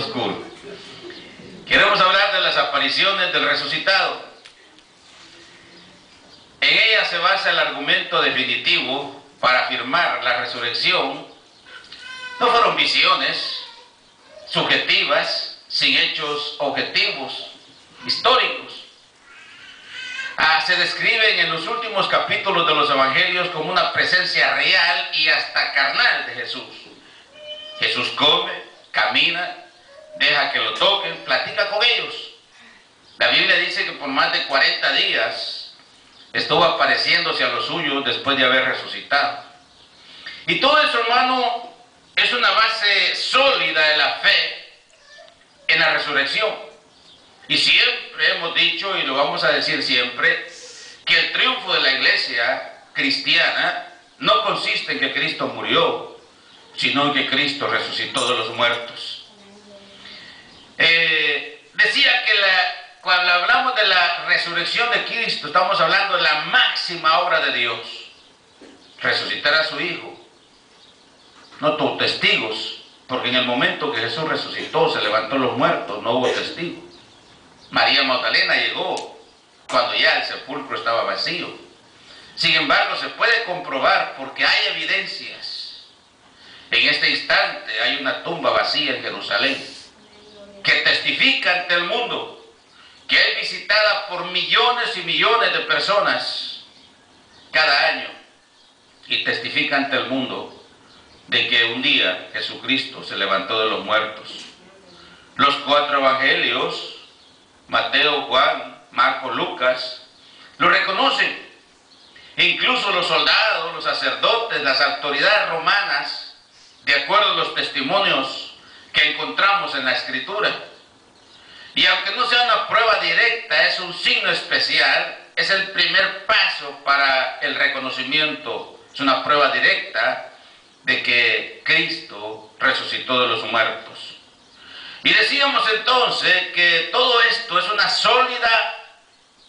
oscuro. Queremos hablar de las apariciones del resucitado. En ella se basa el argumento definitivo para afirmar la resurrección. No fueron visiones subjetivas, sin hechos objetivos, históricos. Se describen en los últimos capítulos de los evangelios como una presencia real y hasta carnal de Jesús. Jesús come, camina, deja que lo toquen, platica con ellos. La Biblia dice que por más de 40 días estuvo apareciéndose a los suyos después de haber resucitado. Y todo eso, hermano, es una base sólida de la fe en la resurrección. Y siempre hemos dicho, y lo vamos a decir siempre, que el triunfo de la iglesia cristiana no consiste en que Cristo murió, sino en que Cristo resucitó de los muertos. Decía que cuando hablamos de la resurrección de Cristo, estamos hablando de la máxima obra de Dios. Resucitar a su Hijo. No tuvo testigos, porque en el momento que Jesús resucitó, se levantó los muertos, no hubo testigos. María Magdalena llegó cuando ya el sepulcro estaba vacío. Sin embargo, se puede comprobar porque hay evidencias. En este instante hay una tumba vacía en Jerusalén que testifica ante el mundo que es visitada por millones y millones de personas cada año y testifica ante el mundo de que un día Jesucristo se levantó de los muertos. Los 4 evangelios, Mateo, Juan, Marcos, Lucas, lo reconocen. E incluso los soldados, los sacerdotes, las autoridades romanas, de acuerdo a los testimonios que encontramos en la Escritura. Y aunque no sea una prueba directa, es un signo especial, es el primer paso para el reconocimiento, es una prueba directa de que Cristo resucitó de los muertos. Y decíamos entonces que todo esto es una sólida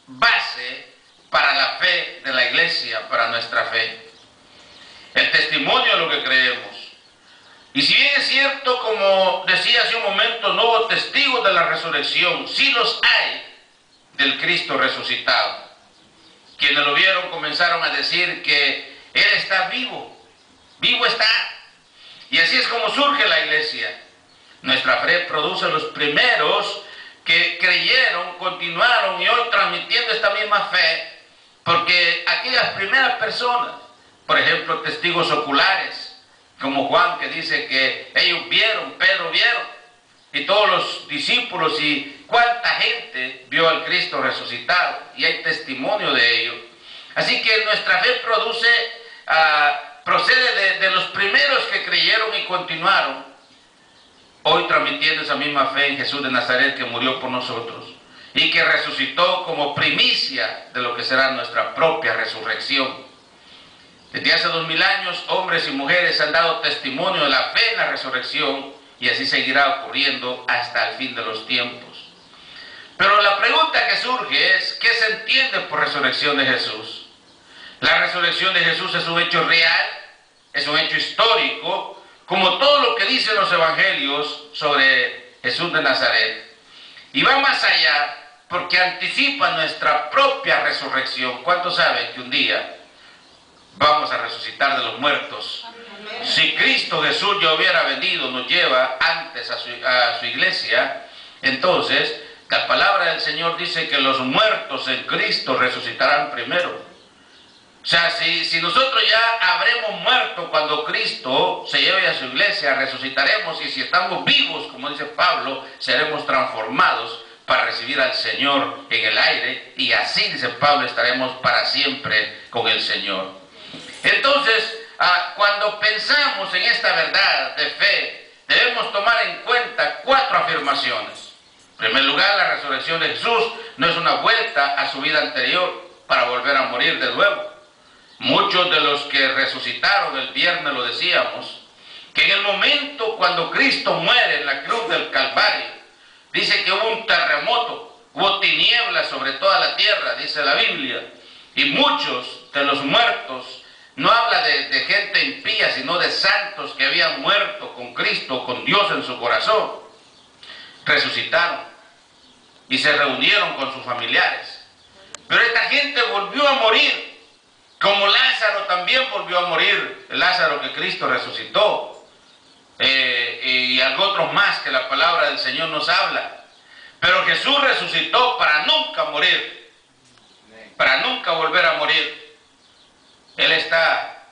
base para la fe de la iglesia, para nuestra fe. El testimonio de lo que creemos. Y si bien es cierto, como decía hace un momento, no hubo testigos de la resurrección, sí los hay del Cristo resucitado. Quienes lo vieron comenzaron a decir que Él está vivo, vivo está. Y así es como surge la iglesia. Nuestra fe produce los primeros que creyeron, continuaron y hoy transmitiendo esta misma fe, porque aquellas primeras personas, por ejemplo, testigos oculares, como Juan, que dice que ellos vieron, Pedro vieron, y todos los discípulos, y cuánta gente vio al Cristo resucitado, y hay testimonio de ello. Así que nuestra fe procede de los primeros que creyeron y continuaron, hoy transmitiendo esa misma fe en Jesús de Nazaret, que murió por nosotros y que resucitó como primicia de lo que será nuestra propia resurrección. Desde hace 2000 años, hombres y mujeres han dado testimonio de la fe en la resurrección, y así seguirá ocurriendo hasta el fin de los tiempos. Pero la pregunta que surge es, ¿qué se entiende por resurrección de Jesús? La resurrección de Jesús es un hecho real, es un hecho histórico, como todo lo que dicen los evangelios sobre Jesús de Nazaret. Y va más allá, porque anticipa nuestra propia resurrección. ¿Cuántos saben que un día vamos a resucitar de los muertos? Si Cristo Jesús ya hubiera venido, nos lleva antes a su iglesia, entonces la palabra del Señor dice que los muertos en Cristo resucitarán primero. O sea, si nosotros ya habremos muerto cuando Cristo se lleve a su iglesia, resucitaremos, y si estamos vivos, como dice Pablo, seremos transformados para recibir al Señor en el aire, y así, dice Pablo, estaremos para siempre con el Señor. Entonces, cuando pensamos en esta verdad de fe, debemos tomar en cuenta 4 afirmaciones. En primer lugar, la resurrección de Jesús no es una vuelta a su vida anterior para volver a morir de nuevo. Muchos de los que resucitaron el viernes lo decíamos, que en el momento cuando Cristo muere en la cruz del Calvario, dice que hubo un terremoto, hubo tinieblas sobre toda la tierra, dice la Biblia, y muchos de los muertos, no habla de gente impía, sino de santos que habían muerto con Cristo, con Dios en su corazón. resucitaron y se reunieron con sus familiares. Pero esta gente volvió a morir, como Lázaro también volvió a morir, el Lázaro que Cristo resucitó, y otros más que la palabra del Señor nos habla. Pero Jesús resucitó para nunca morir, para nunca volver a morir. Él está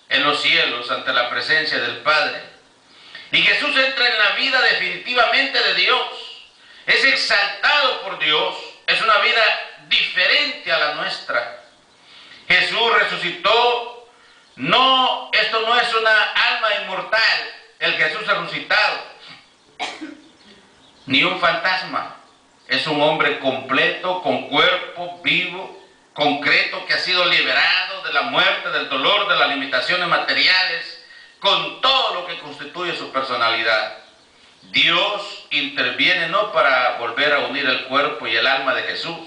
en los cielos ante la presencia del Padre. Y Jesús entra en la vida definitivamente de Dios. Es exaltado por Dios. Es una vida diferente a la nuestra. Jesús resucitó. No, esto no es una alma inmortal, el Jesús resucitado, ni un fantasma. Es un hombre completo, con cuerpo vivo, concreto, que ha sido liberado de la muerte, del dolor, de las limitaciones materiales, con todo lo que constituye su personalidad. Dios interviene no para volver a unir el cuerpo y el alma de Jesús,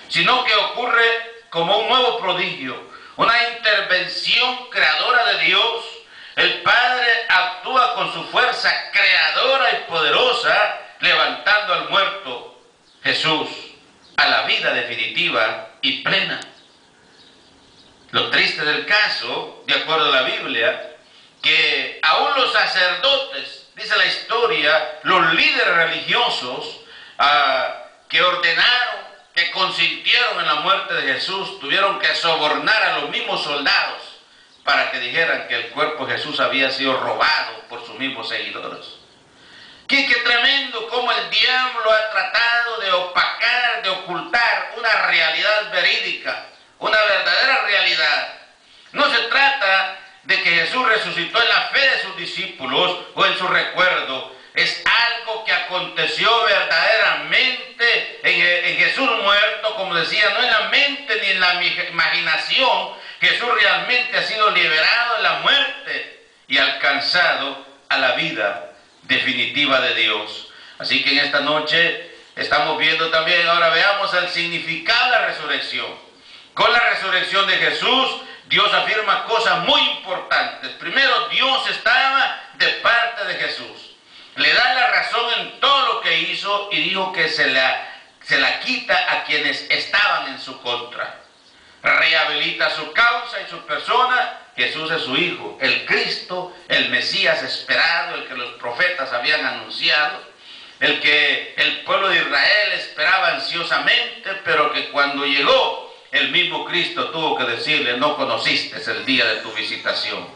sino que ocurre como un nuevo prodigio, una intervención creadora de Dios. El Padre actúa con su fuerza creadora y poderosa, levantando al muerto Jesús a la vida definitiva y plena. Lo triste del caso, de acuerdo a la Biblia, que aún los sacerdotes, dice la historia, los líderes religiosos que ordenaron, que consintieron en la muerte de Jesús, tuvieron que sobornar a los mismos soldados para que dijeran que el cuerpo de Jesús había sido robado por sus mismos seguidores. Qué tremendo cómo el diablo ha tratado de opacar, de ocultar una realidad verídica, una verdadera realidad. No se trata de que Jesús resucitó en la fe de sus discípulos o en su recuerdo. Es algo que aconteció verdaderamente en Jesús muerto, como decía, no en la mente ni en la imaginación. Jesús realmente ha sido liberado de la muerte y alcanzado a la vida definitiva de Dios. Así que en esta noche estamos viendo también, ahora veamos el significado de la resurrección. Con la resurrección de Jesús, Dios afirma cosas muy importantes. Primero, Dios estaba de parte de Jesús. Le da la razón en todo lo que hizo y dijo que se la quita a quienes estaban en su contra. Rehabilita su causa y su persona. Jesús es su Hijo, el Cristo, el Mesías esperado, el que los profetas habían anunciado, el que el pueblo de Israel esperaba ansiosamente, pero que cuando llegó, el mismo Cristo tuvo que decirle: no conociste el día de tu visitación.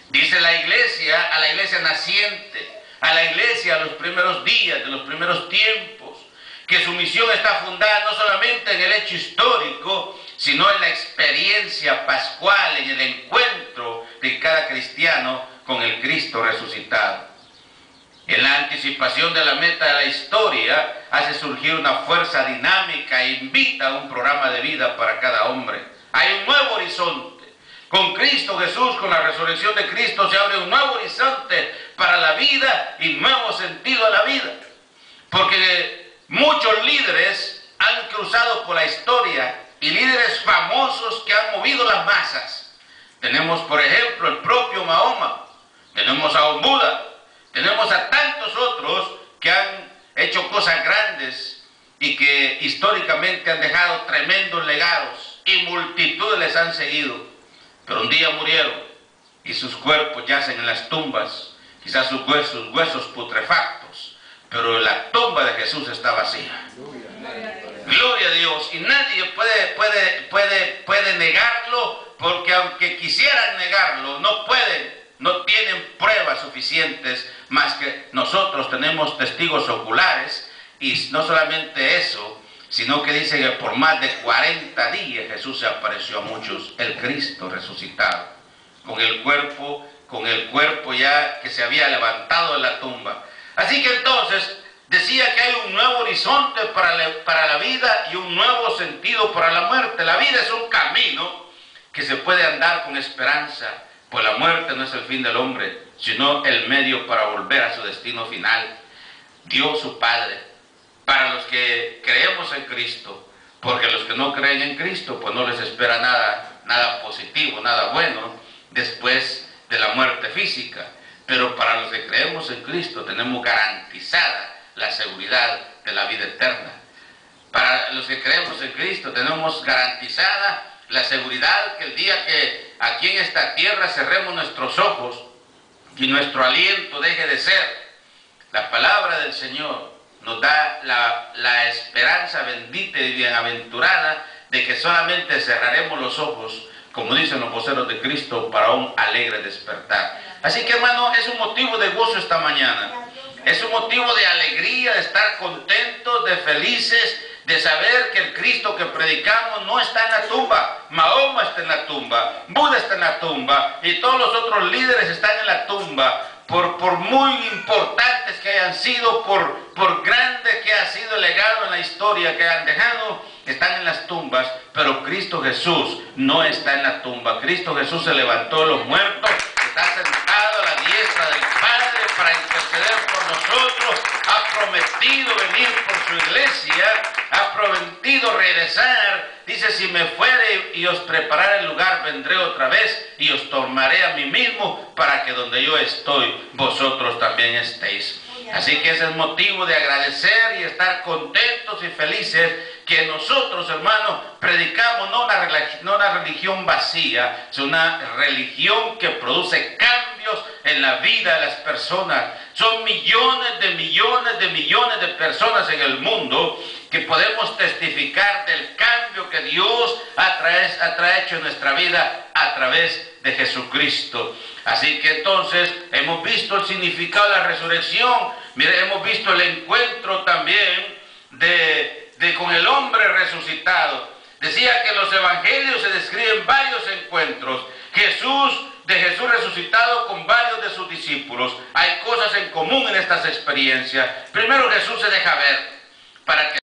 Dice la iglesia, a la iglesia naciente, a la iglesia a los primeros días, de los primeros tiempos, que su misión está fundada no solamente en el hecho histórico, sino en la experiencia pascual, en el encuentro de cada cristiano con el Cristo resucitado. En la anticipación de la meta de la historia, hace surgir una fuerza dinámica e invita a un programa de vida para cada hombre. Hay un nuevo horizonte. Con Cristo Jesús, con la resurrección de Cristo, se abre un nuevo horizonte para la vida y nuevo sentido a la vida. Porque muchos líderes han cruzado por la historia, y líderes famosos que han movido las masas. Tenemos, por ejemplo, el propio Mahoma, tenemos a Buda, tenemos a tantos otros que han hecho cosas grandes y que históricamente han dejado tremendos legados y multitudes les han seguido. Pero un día murieron y sus cuerpos yacen en las tumbas, quizás sus huesos putrefactos, pero la tumba de Jesús está vacía. Gloria a Dios. Y nadie puede negarlo, porque aunque quisieran negarlo, no pueden, no tienen pruebas suficientes, más que nosotros tenemos testigos oculares. Y no solamente eso, sino que dice que por más de 40 días Jesús se apareció a muchos, el Cristo resucitado, con el cuerpo ya que se había levantado de la tumba. Así que entonces decía que hay un nuevo horizonte para la vida y un nuevo sentido para la muerte. La vida es un camino que se puede andar con esperanza, pues la muerte no es el fin del hombre, sino el medio para volver a su destino final. Dios su Padre, para los que creemos en Cristo, porque los que no creen en Cristo, pues no les espera nada positivo, nada bueno después de la muerte física. Pero para los que creemos en Cristo tenemos garantizada la seguridad de la vida eterna. Para los que creemos en Cristo tenemos garantizada la seguridad que el día que aquí en esta tierra cerremos nuestros ojos y nuestro aliento deje de ser, la palabra del Señor nos da la esperanza bendita y bienaventurada de que solamente cerraremos los ojos, como dicen los voceros de Cristo, para un alegre despertar. Así que, hermano, es un motivo de gozo esta mañana. Es un motivo de alegría, de estar contentos, de felices, de saber que el Cristo que predicamos no está en la tumba. Mahoma está en la tumba, Buda está en la tumba y todos los otros líderes están en la tumba. Por muy importantes que hayan sido, por grande que ha sido el legado en la historia que han dejado, están en las tumbas, pero Cristo Jesús no está en la tumba. Cristo Jesús se levantó de los muertos, está sentado a la diestra del Padre para interceder por nosotros, ha prometido venir por su iglesia, ha prometido regresar. Dice, si me fuere y os preparare el lugar, vendré otra vez y os tomaré a mí mismo para que donde yo estoy, vosotros también estéis. Así que ese es motivo de agradecer y estar contentos y felices que nosotros, hermanos, predicamos no una religión vacía, sino una religión que produce cambios en la vida de las personas. Son millones de millones de millones de personas en el mundo que podemos testificar del cambio que Dios ha hecho en nuestra vida a través de Jesucristo. Así que entonces hemos visto el significado de la resurrección. Mire, hemos visto el encuentro también con el hombre resucitado. Decía que en los evangelios se describen varios encuentros. De Jesús resucitado con varios de sus discípulos. Hay cosas en común en estas experiencias. Primero, Jesús se deja ver para que